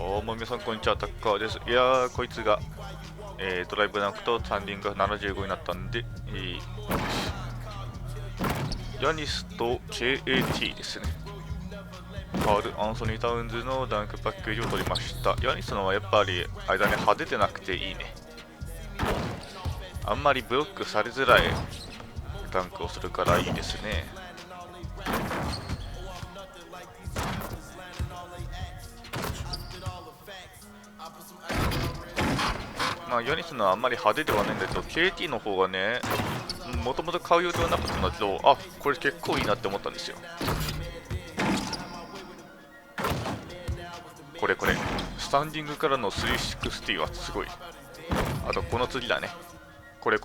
どうも皆さんこんにちは、タッカーです。いやー、こいつが、ドライブなくとスタンディングが75になったんで、ヤニスと KAT ですね。カール・アンソニー・タウンズのダンクパッケージを取りました。ヤニスのはやっぱり間に派手でなくていいね。あんまりブロックされづらいダンクをするからいいですね。まあ、ヤニスのはあんまり派手ではないんだけど、KT の方がね、もともと買う予定はなかったんだけど、あ、これ結構いいなって思ったんですよ。これ、スタンディングからの360はすごい。あと、この次だね。これ、意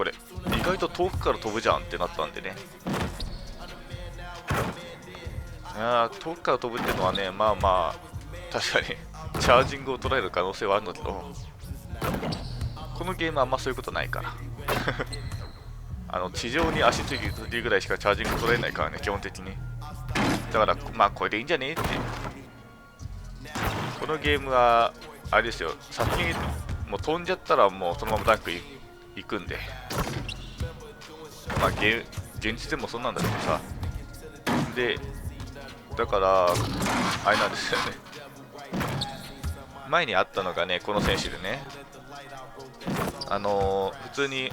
外と遠くから飛ぶじゃんってなったんでね。遠くから飛ぶっていうのはね、まあまあ、確かにチャージングを捉える可能性はあるんだけど、このゲームはあんまそういうことないから地上に足ついてる時ぐらいしかチャージング取れないからね、基本的に。だからまあこれでいいんじゃねって。このゲームはあれですよ、先にもう飛んじゃったらもうそのままダンク行くんで、まあ現実でもそんなんだけどさ。でだからあれなんですよね、前にあったのがね、この選手でね、普通に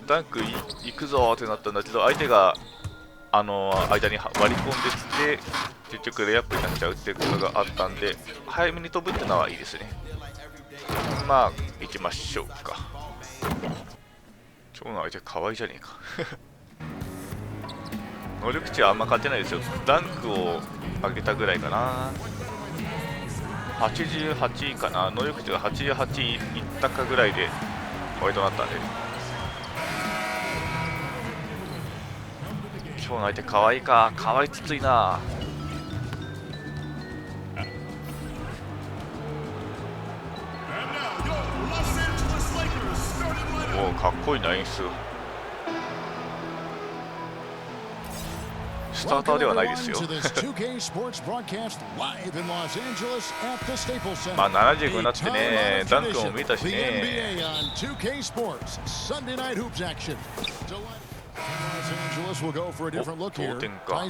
ダンク行くぞってなったんだけど、相手が間に割り込んできて結局レイアップになっちゃうっていうことがあったんで、早めに飛ぶってのはいいですね。まあ行きましょうか。今日の相手可愛いじゃねえか能力値はあんま勝てないですよ。ダンクを上げたぐらいかな。88かな、能力値が88いったかぐらいで終わりとなったんで、今日の相手可愛いか、可愛いきついな。おお、かっこいいな演出。スターターではないですよまあ75になってね、ダンクも見たしね。同点か。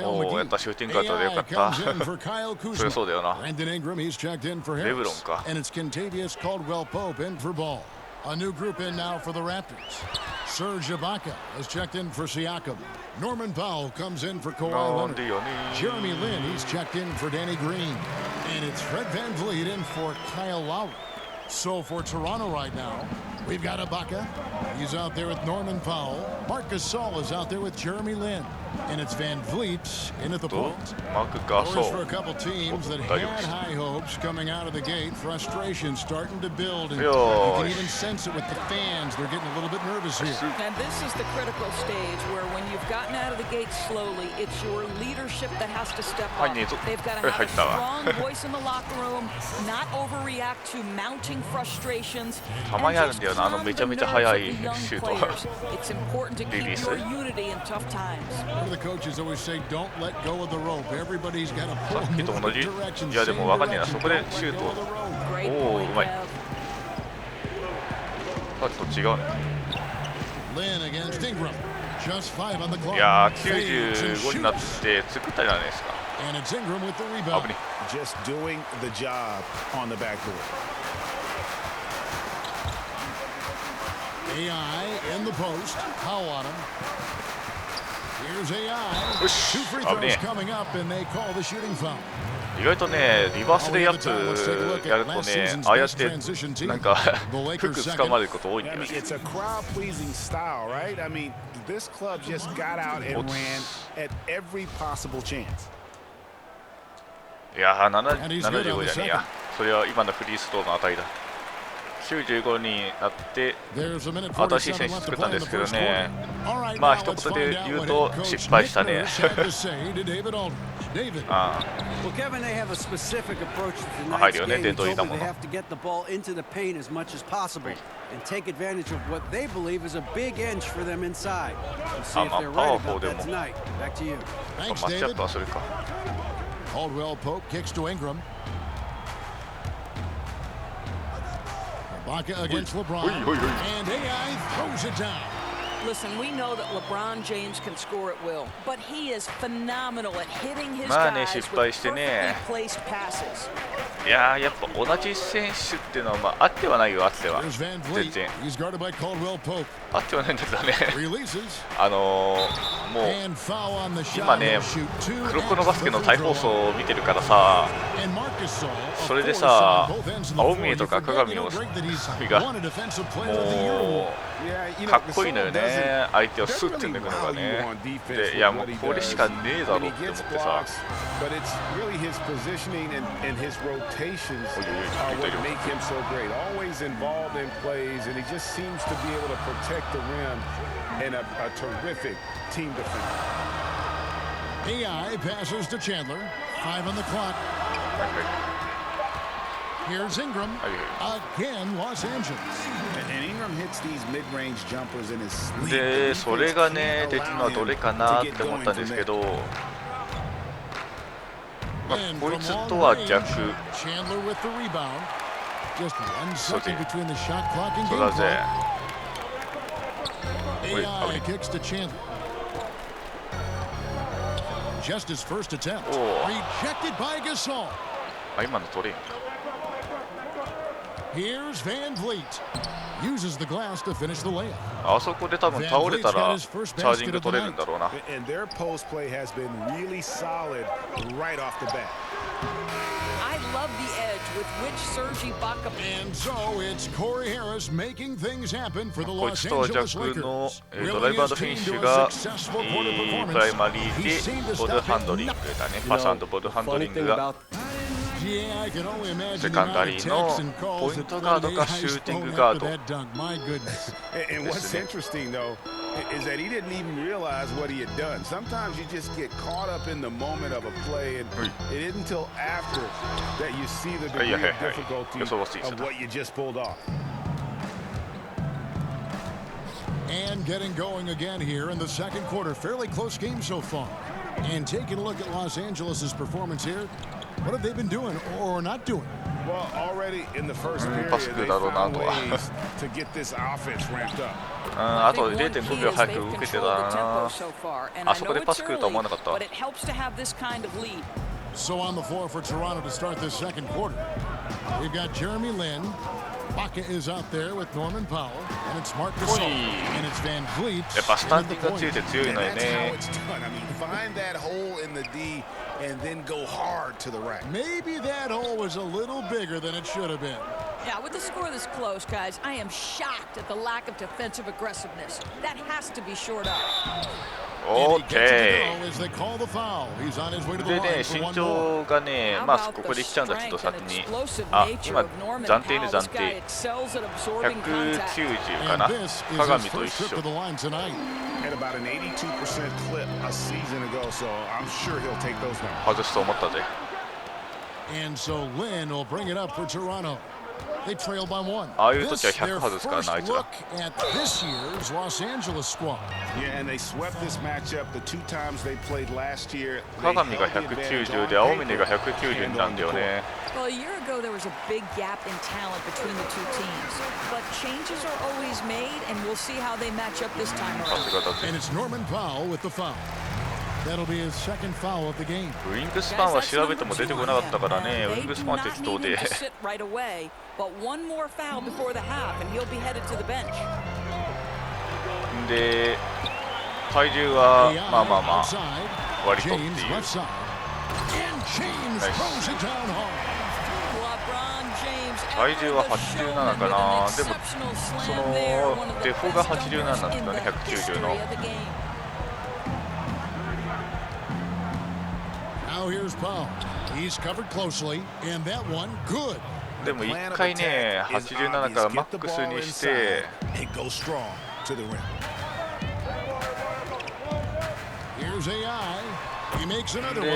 おお、やっぱシューティングガードでよかったそりゃそうだよな。レブロンか。A new group in now for the Raptors. Serge Ibaka has checked in for Siakam. Norman Powell comes in for Kawhi Leonard. Jeremy Lin, he's checked in for Danny Green. And it's Fred VanVleet in for Kyle Lowry. So for Toronto right now, we've got Ibaka. He's out there with Norman Powell. Marc Gasol is out there with Jeremy Lin. And it's VanVleet in at the point. Always for a couple teams that had high hopes coming out of the gate. Frustration starting to build. And you can even sense it with the fans. They're getting a little bit nervous here. And this is the critical stage where when you've gotten out of the gate slowly, it's your leadership that has to step up. They've got to have a strong voice in the locker room, not overreact to mounting frustrations, and just calm the nerves of the young players. It's important to keep your unity in tough times. The coaches always say, "Don't let go of the rope. Everybody's got to pull in different directions." いやでも分かんねえな、そこでシュート。おお、うまい。さっきと違うね。いやー、95になって作ったじゃないですか。危ね。Just doing the job on the backboard. AI in the post. How on him? Here's AI. よし、 Two free 危ね throws coming up, and they call the shooting foul. え。意外とね、リバースでやるとね、ああやってなんか服掴まれること多いんだよね。It's a crowd-pleasing style, right? I mean, this club just got out and ran at every possible chance. いやー、75じゃねえや。それは今のフリースローの値だ。95になって新しい選手作ったんですけどね、まあ一言で言うと失敗したね入るよね、伝統的なもの。あ、まあパワー4でもマッチアップはそれか。Caldwell Pope kicks to Ingram. Ibaka against LeBron. And AI throws it down. Listen, we know that LeBron James can score at will, but he is phenomenal at hitting his guys with perfectly placed passes. いやー、やっぱ同じ選手っていうのは、まあ、あってはないよ、あっては。全然。あってはないんだけどね。もう、今ね、黒子のバスケの再放送を見てるからさ、それでさ、青宮とか鏡のが、もう、かっこいいのよね、相手をスッて抜くのがね。で、いや、もうこれしかねえだろって思ってさ。Are what make him so great. Always involved in plays, and he just seems to be able to protect the rim and a terrific team defender. AI passes to Chandler. 5 on the clock. Here's Ingram. Again, Los Angeles. And Ingram hits these mid-range jumpers in his sleep. で、それがね、できるのはどれかなって思ったんですけど。まあ、こいつとは逆。そうだぜ。あ、今のトレインか。あそこで多分倒れたらチャージング取れるんだろうな。And their post play has been really solid right off the bat. I love the edge with which Serge Ibaka. And so it's Corey Harris making things happen for the こい Los つとは Angeles 逆の Lakers. ドライバードフィニッシュがプライマリーでボールハンドリングだね。パス&ボールハンドリングが。セカンダリーのポイントガードかシューティングガード。And what's interesting though is that he didn't even realize what he had done. Sometimes you just get caught up in the moment of a play, and it isn't until after that you see the degree of difficulty of what you just pulled off. And getting going again here in the second quarter. Fairly close game so far. And taking a look at Los Angeles' performance here. What have they been doing or not doing? Well, already in the first period, they found ways to get this offense ramped up. あと 0.5 秒早く受けてたな。あそこでパス来るとは思わなかったわ。So on the floor for Toronto to start this second quarter. We've got Jeremy Lin. Ibaka is out there with Norman Powell, and it's Marc Gasol, and it's Van Vliet. やっぱスタンディングがついて強いのよね。Find that hole in the D and then go hard to the rack. Maybe that hole was a little bigger than it should have been. Yeah, with the score this close, guys, I am shocked at the lack of defensive aggressiveness. That has to be shored up. OK。でね、身長がね、まあここで来ちゃうんだ、ちょっと先に。あ、今、暫定ね、暫定。190かな。鏡と一緒。外すと思ったぜ。ああいう時は100外すからな、あいつら。鏡が190で、青峰が190なんだよね。Well, a year ago there was a big gap in talent between the two teams, but changes are always made, and we'll see how they match up this time around. And it's Norman Powell with the foul. That'll be his second foul of the game. ウィングスパンは調べても出てこなかったからね、ウィングスパン適当で。で、体重はまあまあまあ割とっていう。体重は87かな。でもそのデフォが87なんだね、190の。でも1回ね、87からマックスにして、で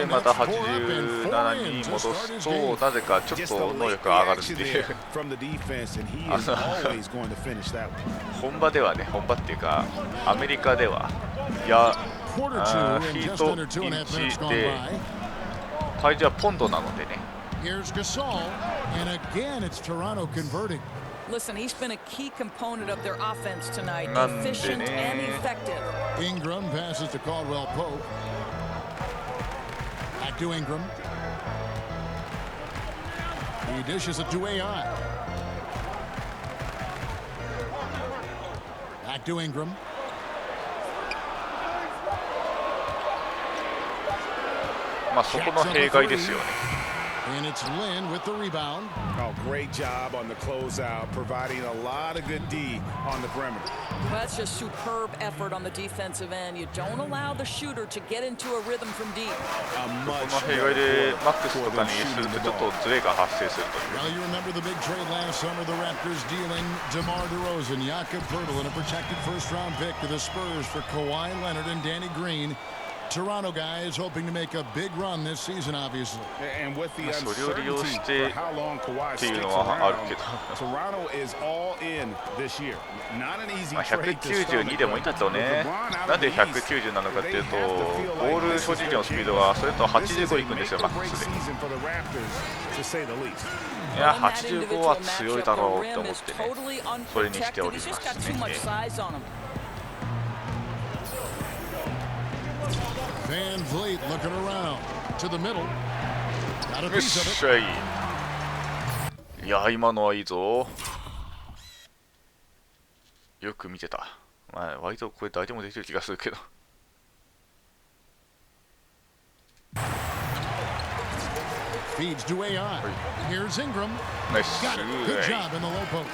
また87に戻すと、なぜかちょっと能力が上がるっていう。本場ではね、本場っていうか、アメリカでは、いや、フィートインチで会場はポンドなのでね。Here's Gasol, and again it's Toronto converting. Listen, he's been a key component of their offense tonight. Efficient and effective. Ingram passes to Caldwell Pope. Back to Ingram. He dishes it to AI. Back to Ingram. Soこの弊害ですよね。And it's Lin with the rebound. Oh, great job on the closeout, providing a lot of good D on the perimeter. Well, that's just superb effort on the defensive end. You don't allow the shooter to get into a rhythm from deep. この弊害でマックスとかにするとちょっとズレが発生するという。Well, you remember the big trade last summer, the Raptors dealing DeMar DeRozan, Jakob Poeltl, and a protected first-round pick to the Spurs for Kawhi Leonard and Danny Green. Toronto guys hoping to make a big run this season, obviously. And with the uncertainty for how long Kawhi sticks around, Toronto is all in this year. Not an easy trade to start. 192でもいいんだとね。なんで190なのかっていうと、ボール所持のスピードがそれと85いくんですよ、マックスで。いや、85は強いだろうと思ってね、それにしておりますね。Van Vliet looking around to the middle. Got a piece of it. いや、今のはいいぞ。よく見てた。まあ、割とこれ誰でもできる気がするけど。Feeds to AI. Here's Ingram. Nice. Got it. Good job in the low post.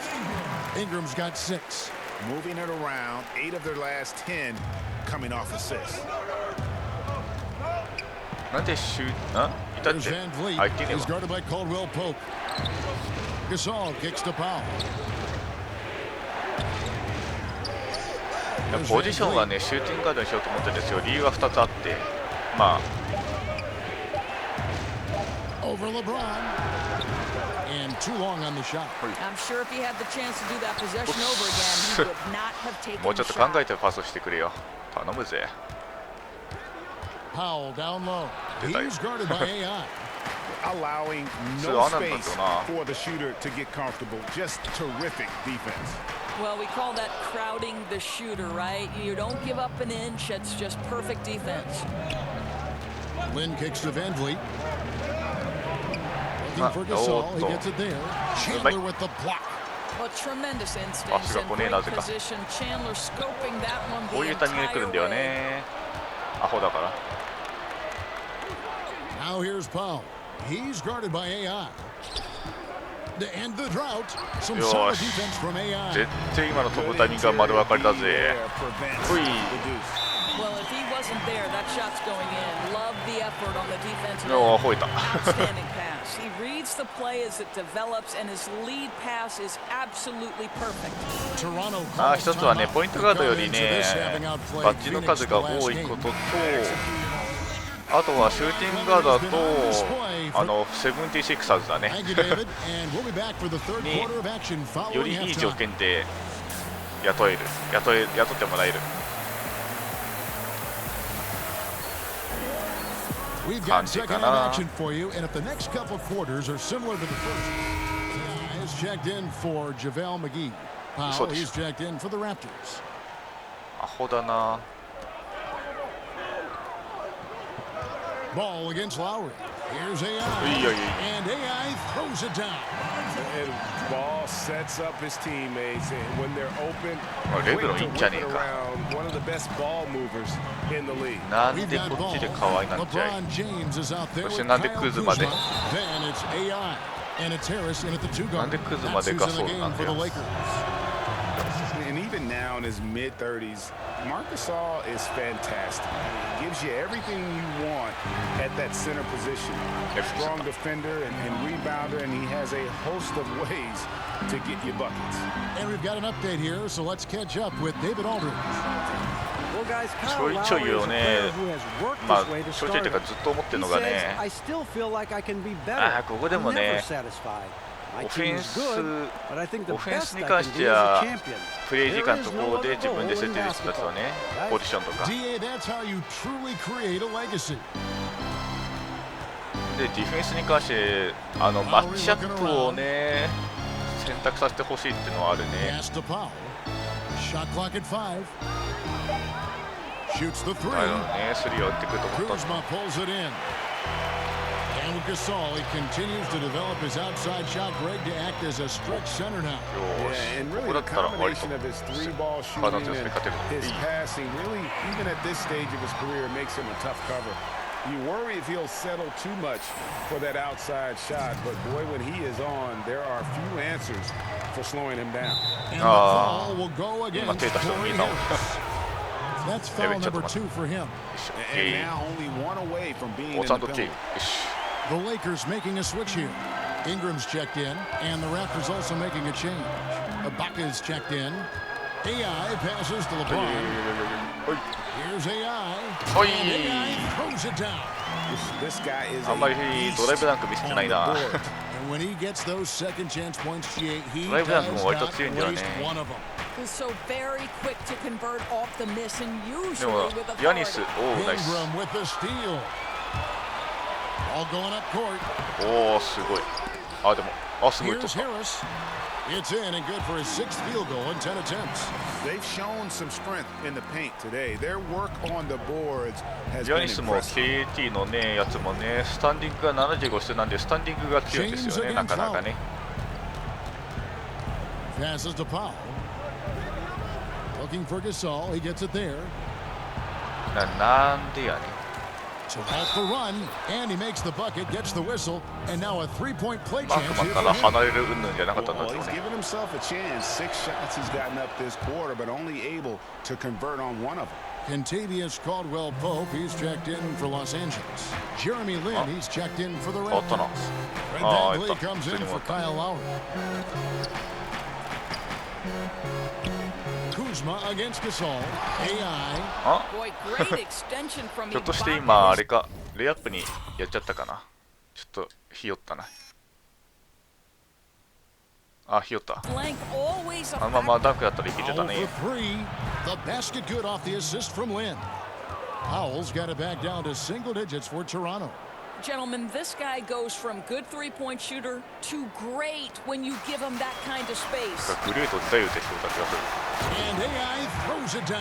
Ingram's got 6. Moving it around, 8 of their last 10 coming off assists. なんでシューな？いたって相手には。He's guarded by Caldwell Pope. Gasol kicks to Powell. ポジションはね、シューティングガードにしようと思ってるんですよ。理由は2つあって、まあ。Over LeBron. And too long on the shot. I'm sure if he had the chance to do that possession over again, he would not have taken the shot. もうちょっと考えてパスしてくれよ。頼むぜ。Powell down low. He's guarded by AI. Allowing no space for the shooter to get comfortable. Just terrific defense. Well, we call that crowding the shooter, right? You don't give up an inch. It's just perfect defense. Lin kicks to Van Vliet. Looking for Gasol. He gets it there. Chandler with the block. Well, tremendous instincts and great position. Chandler scoping that one the entire way. アホだから。Now here's Powell. He's guarded by AI. And the drought. Some solid defense from AI. 絶対今の飛ぶタイミングが丸分かりだぜ。ほい。Well, if he wasn't there, that shot's going in. Love the effort on the defensive end. Outstanding pass. He reads the play as it develops, and his lead pass is absolutely perfect. 一つはね、ポイントガードよりね、バッジの数が多いことと、あとはシューティングガードだと、セブンティシックサーズだね。によりいい条件で雇ってもらえる。We've got second hand action for you, and if the next couple quarters are similar to the first, is checked in for JaVale McGee. Powell, he's checked in for the Raptors. アホだな。Ball against Lowry. Here's AI, and AI throws it down. And Ball sets up his teammates, and when they're open, レブロンいいんじゃねえか。one of the best ball movers in the league. なんでこっちで可愛いなんじゃい。そしてなんでクズまで。なんでクズまでガソルなんだよ。And even now in his mid-30s, Marc Gasol is fantastic. He gives you everything you want at that center position. A strong defender and rebounder, and he has a host of ways to get you buckets. And we've got an update here, so let's catch up with David Aldridge. ちょいちょいをね、まあ、ちょいちょいというかずっと思ってるのがね、ここでもね、オフェンスに関してはプレー時間ところで自分で設定できた人はね、ポジションとか。でディフェンスに関してマッチアップをね選択させてほしいっていうのはあるね。だよね、スリーを打ってくると思ったんだ。And with Gasol, he continues to develop his outside shot break to act as a stretch center now. Yeah, and really the combination of his three-ball shooting and his passing, really, even at this stage of his career, makes him a tough cover. You worry if he'll settle too much for that outside shot, but boy, when he is on, there are few answers for slowing him down. And the ball will go against Corey Harris. That's foul number 2 for him. And now only one away from being in the penalty. The Lakers making a switch here. Ingram's checked in, and the Raptors also making a change. Ibaka's checked in. AI passes to LeBron. Here's AI. And AI throws it down. This guy is あんまりドライブダンク見せてないな。 And when he gets those second chance points, he does ドライブダンクも割と not 強いんだよね。 waste one of them. He's so very quick to convert off the miss and でも usually with authority. ヤニス、おおナイス。 Ingram with the steal. All going up court. おおすごい。あでもすごいと Here's Harris. It's in and good for his 6th field goal in 10 attempts. They've shown some strength in the paint today. Their work on the boards has ヤ been ニスも impressive. KT のねやつもねスタンディングが75してなんでスタンディングが強いんですよね、なかなかね。 Passes to Powell. Looking for Gasol. He gets it there. なんでやねん。 So off the run, and he makes the bucket, gets the whistle, and now a three-point play マ chance ークマン here から for him. 離れる云々じゃなかったんだ Well, けど he's ね。 given himself a chance. 6 shots he's gotten up this quarter, but only able to convert on one of them. Contavious Caldwell-Pope, he's checked in for Los Angeles. Jeremy Lin, he's checked in for the 変わったな。 Raptors. Red ああ Van や Vliet った。 comes 普通 in にも for Kyle Lowry. Kuzma against Gasol. AI. あ Boy, great extension from ひょっとして Ibaka. 今あれかレイアップにやっちゃったかな。ちょっとひよったな。あひよった。 Blank always a あのまま factor. ダンクだったらいけてた Powell ね。 for 3. The basket good off the assist from Lin. Powell's got it back down to single digits for Toronto. Gentlemen, this guy goes from good three-point shooter to great when you give him that kind of space. グレート自体打てそうだ気がする。 And AI throws it down.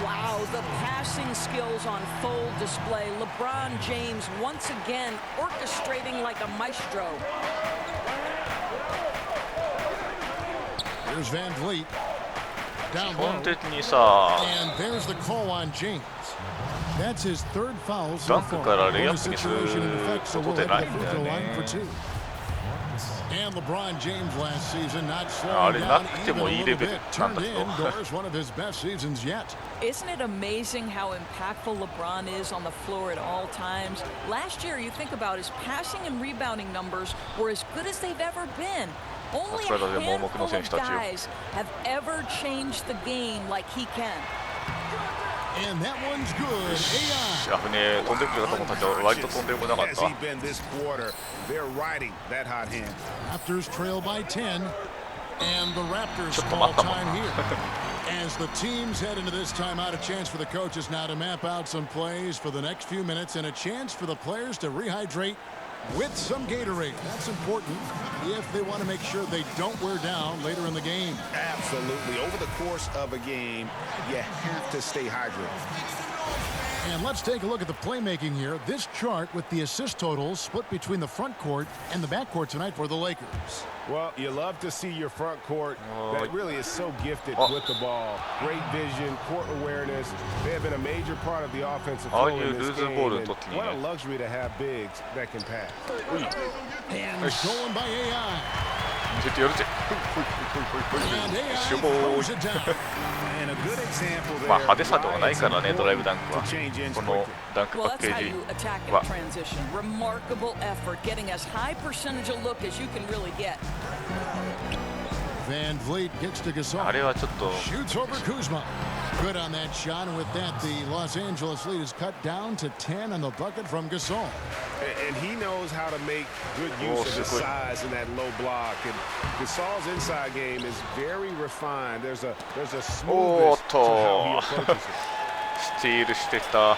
Wow, the passing skills on full display. LeBron James once again orchestrating like a maestro. Here's Van Vliet. 基 Down 本 low. 的にさ And there's the call on James. That's his third foul ダ so ンク far. からレイア Bonus ップにする situation in effect, so こ we'll と head で to な the いん free だよ throw line for ね。 2. And LeBron James last season not あ slowing れ down なくて even も a いいレ little ベル bit. なん Turned だけど indoors, one of his best seasons yet. Isn't it amazing how impactful LeBron is on the floor at all times? Last year, you think about his passing and rebounding numbers were as good as they've ever been. Only a handful of guys have ever changed the game like he can. And that one's good. AI. 危ねえ、飛んでくるかと思ったけど割と飛んでこなかっ Has た。 he been this quarter? They're riding that hot hand. Raptors trail by 10. And the Raptors ちょっと call 待ったもん time here. As the teams head into this timeout, a chance for the coaches now to map out some plays for the next few minutes and a chance for the players to rehydrate with some Gatorade. That's important if they want to make sure they don't wear down later in the game. Absolutely. Over the course of a game, you have to stay hydrated. And let's take a look at the playmaking here. This chart with the assist totals split between the front court and the back court tonight for the Lakers. Well, you love to see your front court that really is so gifted with the ball. Great vision, court awareness. They have been a major part of the offensive flow in this game. And what a luxury to have bigs that can pass. And going by AI. 見せてやるぜ。 And AI しょぼー throws it down. And a good example there. まあ派手さではないからね、ドライブダンクは。 To change ends この quickly. ダンクパ Well, ッケ that's how ー you ジ attack in は transition. Remarkable effort, getting as high percentage a look as you can really get. Van Vliet gets to あ Gasol. れはちょっと Shoots over Kuzma. Good on that shot, and with that, the Los Angeles lead is cut down to 10 on the bucket from Gasol. And he knows how to make good use of his size in that low block. And Gasol's inside game is very refined. There's a smoothness to how he approaches it. スティールしてた。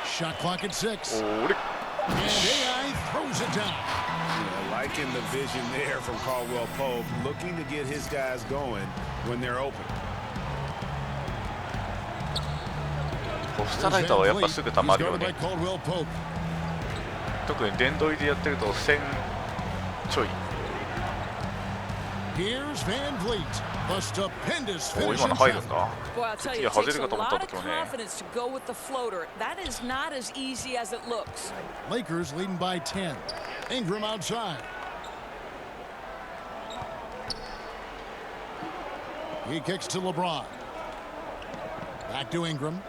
Shot clock at 6. おれ AI throws it down. Liking the vision there from Caldwell Pope, looking to get his guys going when they're open. ポスターライターはやっぱすぐ溜まるよね。特に殿堂入りでやってると1000ちょい。お、今の入るんだ。いや、外れるかと思ったんだけどね。Lakers leading by 10. Ingram outside. He kicks to LeBron. Back to Ingram.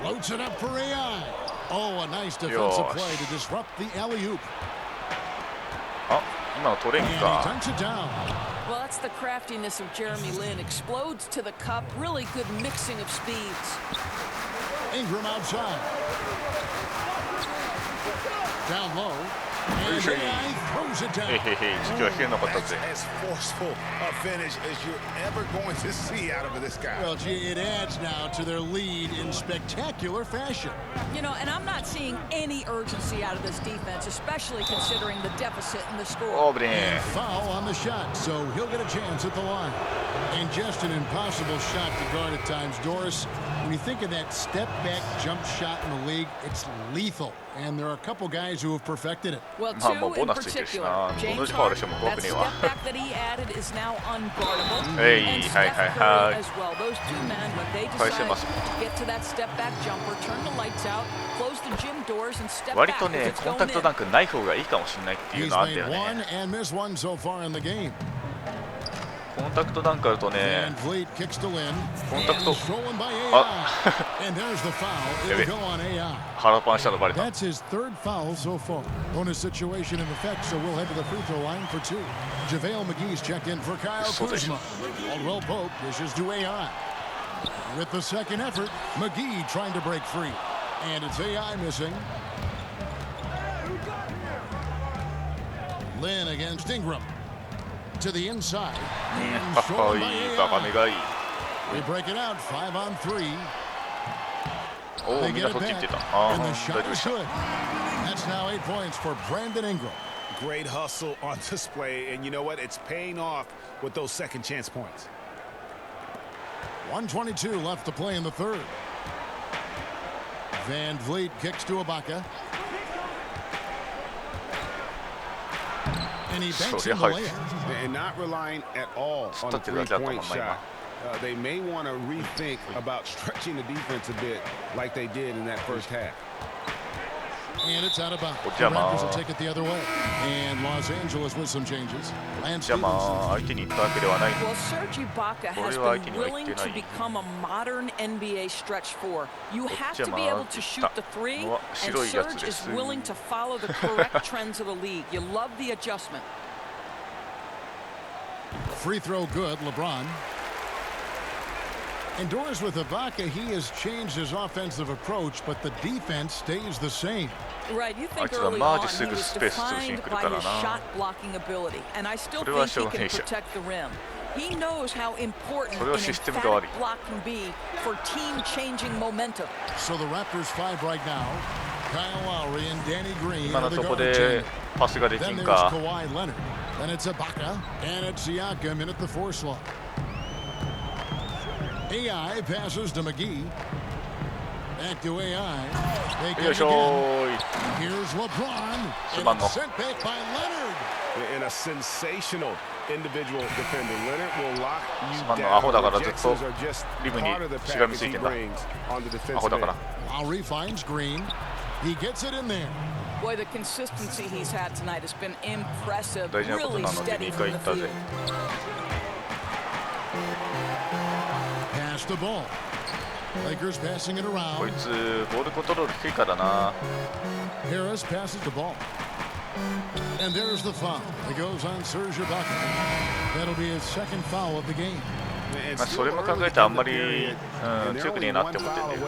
Floats it up for AI. Oh, a nice defensive play to disrupt the alley-oop. あ、今の取れんか。 Well, that's the craftiness of Jeremy Lin. Explodes to the cup. Really good mixing of speeds. Ingram outside. Down low. And AI throws it down. As forceful a finish as you're ever going to see out of this guy. Well, gee, it adds now to their lead in spectacular fashion. You know, and I'm not seeing any urgency out of this defense, especially considering the deficit in the score. And foul on the shot, so he'll get a chance at the line. And just an impossible shot to guard at times, Doris. When you think of that step-back jump shot in the league, it's lethal. And there are a couple guys who have perfected it. Well, two in particular. James Harden, that step back that he added is now unguardable. And Steph Curry as well. Those two men, when they decide to get to that step-back jumper, turn the lights out, close the gym doors, and step back. 割とね、コンタクトダンクない方がいいかもしれないっていうのあんだよね。 コンタクトダンクあるとね、コンタクト、あやべ、腹パンしたのバレた。That's his third foul so far. Bonus situation in effect, so we'll head to the free throw line for two. JaVale McGee's checked in for Kyle Kuzma. Caldwell Pope dishes to AI. With the second effort, McGee trying to break free. And it's AI missing. Lin against Ingram. To the inside. And stolen by AI. We break it out, 5 on 3. They get it back, and the shot is good. That's now 8 points for Brandon Ingram. Great hustle on display, and you know what? It's paying off with those second chance points. 1:22 left to play in the third. Van Vliet kicks to Ibaka. And he banks in the layup. And not relying at all on the three-point shot. They may want to rethink about stretching the defense a bit like they did in that first half. And it's out of bounds. The Raptors will take it the other way. And Los Angeles with some changes. Well, Serge Ibaka has been willing to become a modern NBA stretch four. You have to be able to shoot the three, and Serge is willing to follow the correct trends of the league. You love the adjustment. Free throw good, LeBron. And Doris with Ibaka, he has changed his offensive approach, but the defense stays the same. Right, you think early on he was defined by his shot blocking ability, and I still think he can protect the rim. He knows how important an emphatic block can be for team-changing momentum. So the Raptors 5 right now. Kyle Lowry and Danny Green. 今のとこでパスができんか。 Then there's Kawhi Leonard. Then it's Ibaka, and it's Siakam in at the 4 slot. AI passes to McGee. Back to AI. They get it again. Here's LeBron. And it's sent back by Leonard. And a sensational individual defender. Leonard will lock you マンのアホだから down. ずっとリムにしがみついてんだ。アホだから。 Lowry finds Green. He gets it in there. Boy, the consistency he's had tonight has been impressive. Really steady from the field. Pass the ball. Lakers passing it around. こいつボールコントロール低いからな。 Harris passes the ball. And there's the foul. It goes on Serge Ibaka. That'll be his second foul of the game. まあそれも考えてあんまり、強くねえなって思ってんだよ。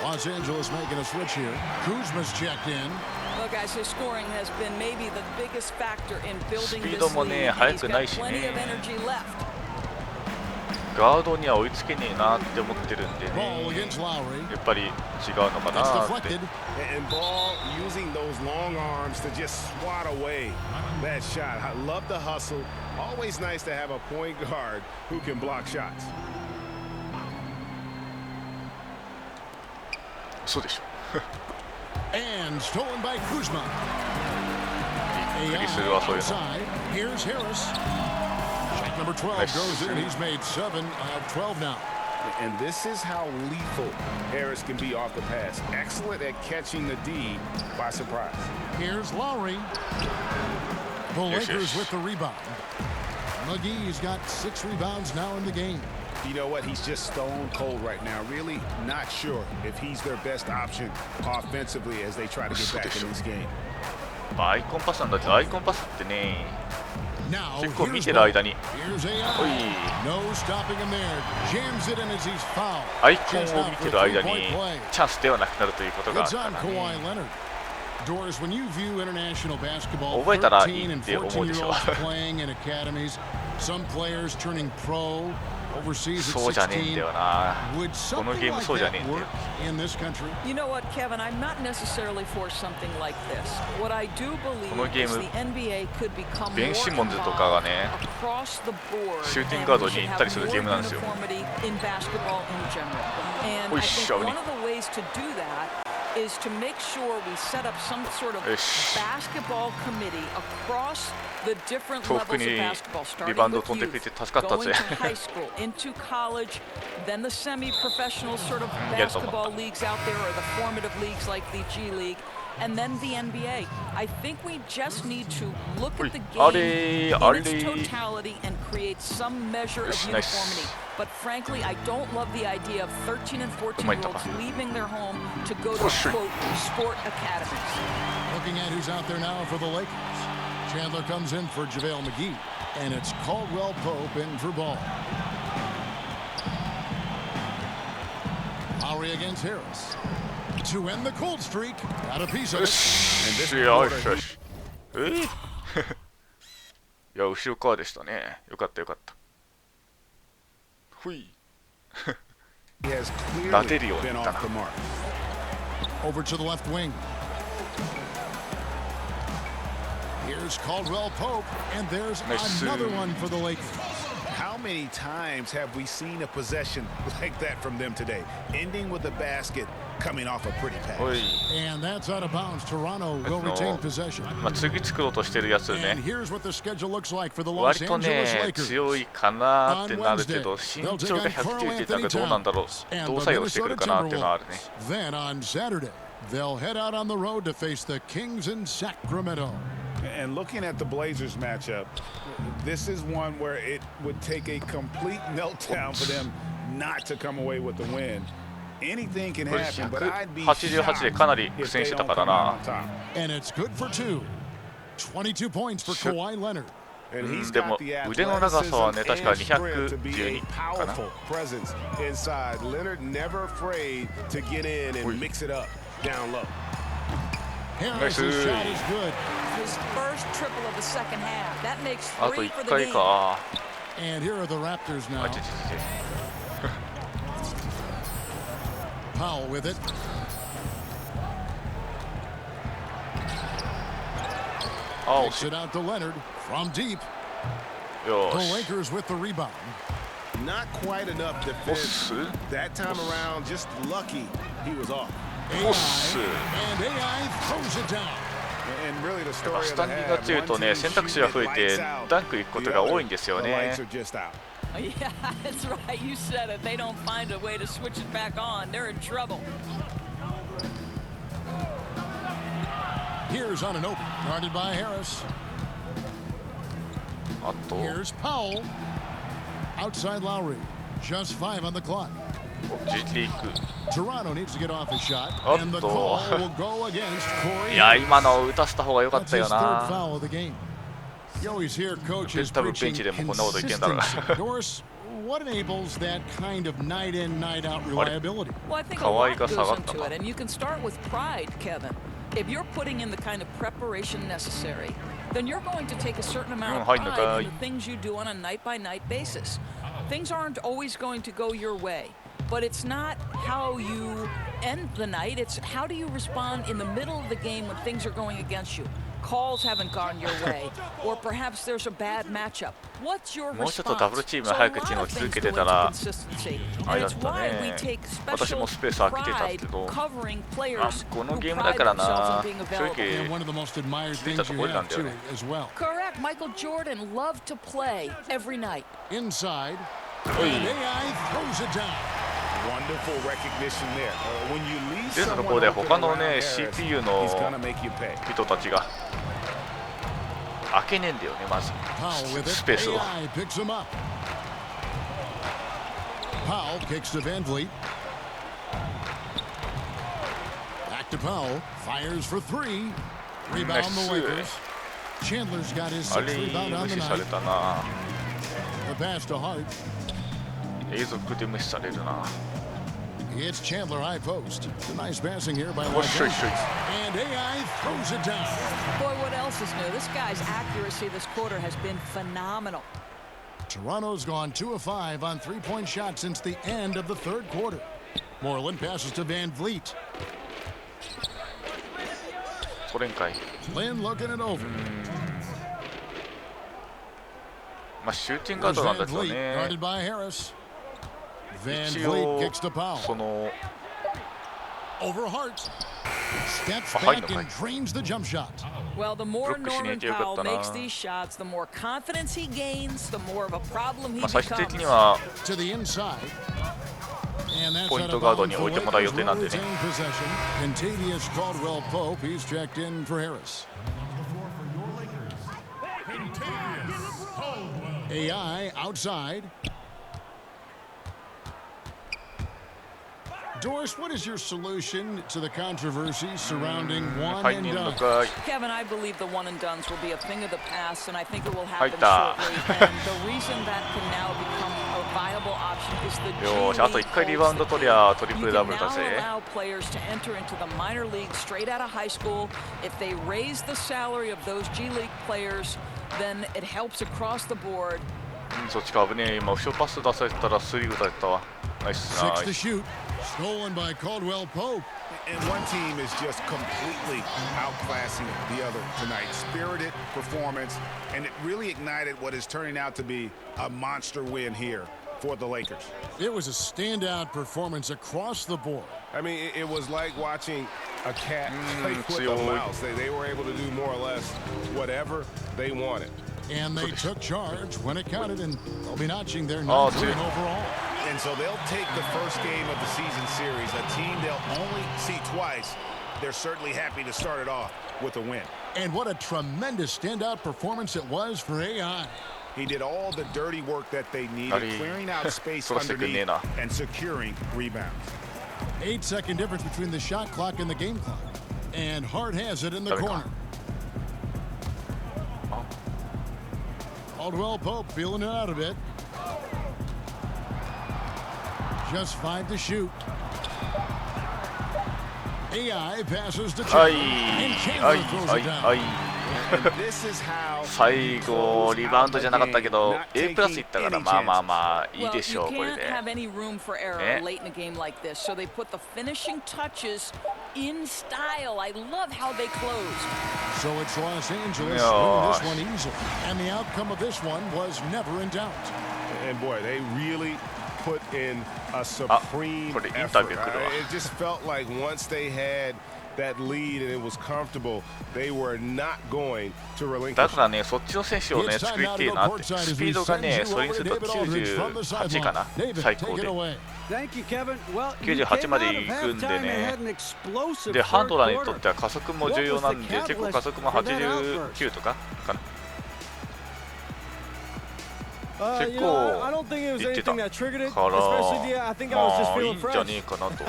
Los Angeles making a switch here. Kuzma's checked in. Well, guys, his scoring has been maybe the biggest factor in building this lead. スピードもね、速くないしね。Plenty of energy left. ガードには追いつけねえなって思ってるんでね、やっぱり違うのかなって。And Ball using those long arms to just swat away that shot. I love the hustle. Always nice to have a point guard who can block shots. そうでしょ。And stolen by Kuzma. びっくりするわ、そういうの。 Here's Harris. Shot number 12 goes in. He's made 7 of 12 now. And this is how lethal Harris can be off the pass. Excellent at catching the D by surprise. Here's Lowry. The Lakers with the rebound. McGee's got 6 rebounds now in the game. You know what? He's just stone cold right now. Really not sure if he's their best option offensively as they try to get back in this game. アイコンパスなんだけど、アイコンパスってね、結構見てる間に、アイコンを見てる間にチャンスではなくなるということがあるからね。覚えたらいいって思うでしょ。そうじゃねえんだよな。このゲームそうじゃねえんだよ。You know what, Kevin? I'm not necessarily for something like this. What I do believe is the NBA could become more involved across the board and in basketball in general. And I think one of the ways to do that is to make sure we set up some sort of basketball committee across the different levels of basketball, starting with youth, going to high school, into college, then the semi-professional sort of basketball leagues out there, or the formative leagues like the G League, and then the NBA. I think we just need to look at the game in its totality and create some measure of uniformity. But frankly, I don't love the idea of 13 and 14-year-olds leaving their home to go to, quote, sport academies. Looking at who's out there now for the Lakers. Chandler comes in for JaVale McGee, and it's Caldwell Pope in for Ball. Lowry against Harris. To end the cold streak, got a piece of it. よし。いや、後ろ側でしたね。よかったよかった。ふい。立てるようになったな。Over to the left wing. Here's Caldwell Pope, and there's another one for the Lakers. How many times have we seen a possession like that from them today, ending with a basket coming off a pretty pass? And that's out of bounds. Toronto will retain possession. 次作ろうとしてるやつね。 And here's what the schedule looks like for the Los 割と Angeles ね、 Lakers. 強いかなってなるけど、身長が190だからどうなんだろう。どう作用してくるかなっていうのはあるね。 Then on Saturday, they'll head out on the road to face the Kings in Sacramento. And looking at the Blazers matchup, this is one where it would take a complete meltdown for them not to come away with the win. Anything can happen, but I'd be shocked if they don't come out on top. And it's good for 2. 22 points for Kawhi Leonard. And he's got the athleticism and to be a powerful presence inside. Leonard never afraid to get in and mix it up down low. Harris' shot is good. His first triple of the second half. That makes 3 for the game. And here are the Raptors now. Powell with it. Takes it out to Leonard from deep. The Lakers with the rebound. Not quite enough defense. That time around, just lucky he was off. And AI throws it down. And really the story ス of タ the ンディングが強いとね、選択肢が増えてダンク行くことが多いんですよね。 Yeah, that's right. You said it. They don't find a way to switch it back on. They're in trouble. Here's on an open, guarded by Harris. Here's Powell. Outside Lowry. Just 5 on the clock. Toronto needs to get off a shot, and the call will go against Corey. いや、今の打たせた方が良かったよな。 That's his third foul of the game. You always hear coaches preaching consistency. Doris, what enables that kind of night in, night out reliability? Well, I think a lot goes into it, and you can start with pride, Kevin. If you're putting in the kind of preparation necessary, then you're going to take a certain amount of pride in the things you do on a night-by-night basis. things aren't always going to go your way. But it's not how you end the night. It's how do you respond in the middle of the game when things are going against you. Calls haven't gone your way, or perhaps there's a bad matchup. What's your response? もうちょっとダブルチーム早くチームを続けてたらあれだったね。私もスペース空けてたけど、このゲームだからな、正直気づいたところなんだよね。Correct. Michael Jordan loved to play every night. Inside. And AI throws it down. Wonderful recognition there. When you leave で、そ someone こで open 他の around ね there, CPU he's の gonna make you pay. 人たちが開けねえんだよね、まず Powell with ス it. ペースを。 AI picks him up. Powell kicks to Van Vliet. Back to Powell. Fires for three. Rebound the Lakers. Chandler's got his あ sixth れ rebound on 無 the 視され night. たな。 The pass to Hart. 永続で無視されるな。 It's Chandler high post. It's a nice passing here by おっしょい Lakers. しょい。 And AI throws it down. Boy, what else is new? This guy's accuracy this quarter has been phenomenal. Toronto's gone 2 of 5 on three-point shots since the end of the third quarter. Moreland passes to Van Vliet. 取れんかい。 Lynn looking it over. まあシューティングガー There's ドなん Van だけど Vliet ね。 guarded by Harris. Van 一 Vliet 応 kicks to Powell. その Over Hart. Steps Behind back the and drains the jump shot. Well, the more Brookeしねえ Norman とよかったな。 Powell makes these shots, the more confidence he gains, the more of a problem he まあ最終的 becomes. には To the inside. And that's ポイン out ト of ガード bounds. に The 置いてもらう予 Lakers 定なん will でね。 retain possession. Contavious Caldwell Pope. He's checked in for Harris. AI outside. Doris, what is your solution to the controversy surrounding one 入ん and ねんの done? かい。 Kevin, I believe the one and dones will be a thing of the past, and I think it will happen 入った。 shortly. And the reason that can now become a viable option is the G よーし、あと League 1回リバウンド holds 取りゃトリプ You ルダ can ブルだ now ぜ。 allow players to enter into the minor league straight out of high school. If they raise the salary of those G League players, then it helps across the board. そっちか危ねえ。今後ろパス出されたらスリー打たれたわ。ナイスナ Six イ to ス。 shoot. Stolen by Caldwell Pope. And one team is just completely outclassing the other tonight. Spirited performance, and it really ignited what is turning out to be a monster win here for the Lakers. It was a standout performance across the board. I mean, it was like watching a cat play with a mouse. They were able to do more or less whatever they wanted. And they took charge when it counted, and they'll be notching their ninth win overall. And so they'll take the first game of the season series, a team they'll only see twice. They're certainly happy to start it off with a win. And what a tremendous standout performance it was for AI. He did all the dirty work that they needed, clearing out space underneath and securing rebounds. 8-second difference between the shot clock and the game clock. And Hart has it in the corner. Caldwell Pope feeling it out a bit. Just 5 to shoot. AI passes to Chandler. And Chandler throws it down.最後リバウンドじゃなかったけど A プラスいったからまあまあまあいいでしょうこれで。 You can't have any room for error late in a game like this, so they put the finishing touches in style. I love how they closed. So it's Los Angeles winning this one easily, and the outcome of this one was never in doubt. And boy, they really put in a supreme effort. It just felt like once they had that lead and it was comfortable, they were not going to relinquish. だからね、そっちの選手をね作りてえなって。スピードがね、それにすると98かな、最高で。98まで行くんでね。で、ハンドラーにとっては加速も重要なんで、結構加速も89とかかな。結構いってたから、まあいいんじゃねえかなと。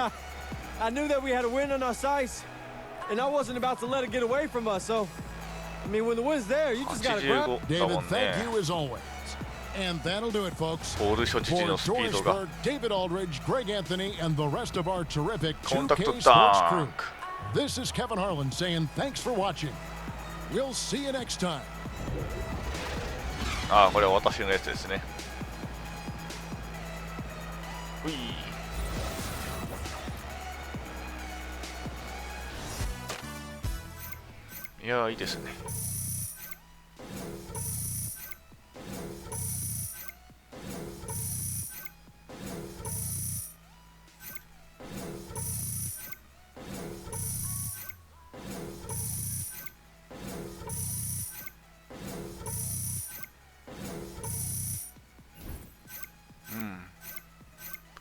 I knew that we had a win on our sights, and I wasn't about to let it get away from us. So, I mean, when the win's there, you just gotta grab. David, thank you as always. And that'll do it, folks. For Dorisberg, David Aldridge, Greg Anthony, and the rest of our terrific 2K Sports crew. This is Kevin Harlan saying thanks for watching. We'll see you next time. ああ、これは私のやつですね。いやー、いいですね。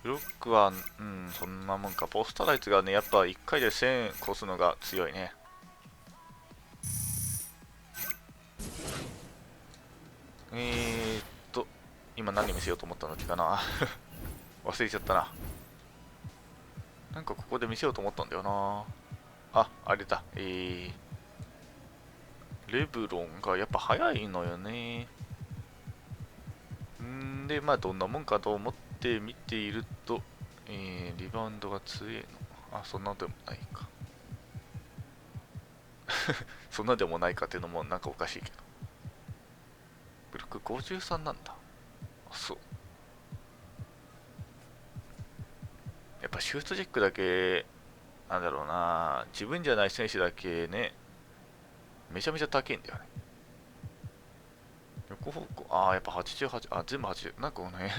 ブロックは、そんなもんか。ポストライツがね、やっぱ1回で1000越すのが強いね。今何見せようと思ったのかな忘れちゃったな。なんかここで見せようと思ったんだよな。あれだ。レブロンがやっぱ速いのよね。で、まあどんなもんかと思って見ていると、リバウンドが強いの。そんなでもないか。そんなでもないかっていうのもなんかおかしいけど。ブロック53なんだ。そう。やっぱシュートチェックだけ、なんだろうな、自分じゃない選手だけね、めちゃめちゃ高いんだよね。横方向、やっぱ88、全部80。なんかこの辺、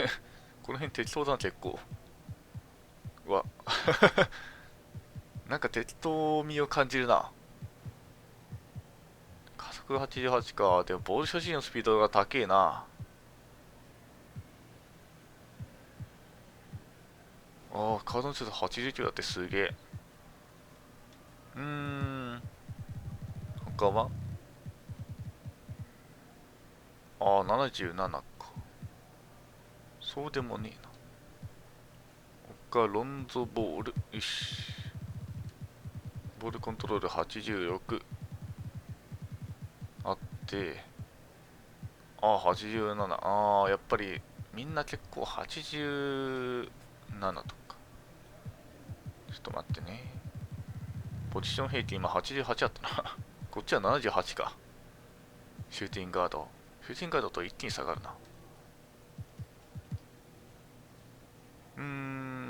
この辺適当だな、結構。うわ、なんか適当味を感じるな。加速88か。でもボール所持のスピードが高いな。カードの強さ89だってすげえ。他は77か。そうでもねえな。他、ロンゾボール。よし。ボールコントロール86。あって、87。やっぱりみんな結構87とか。ちょっと待ってね。ポジション平均今88あったな。こっちは78か。シューティングガード。シューティングガードと一気に下がるな。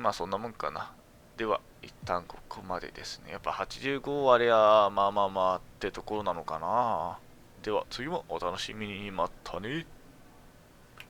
まあそんなもんかな。では、一旦ここまでですね。やっぱ85あれや、まあってところなのかな。では、次もお楽しみに。またね。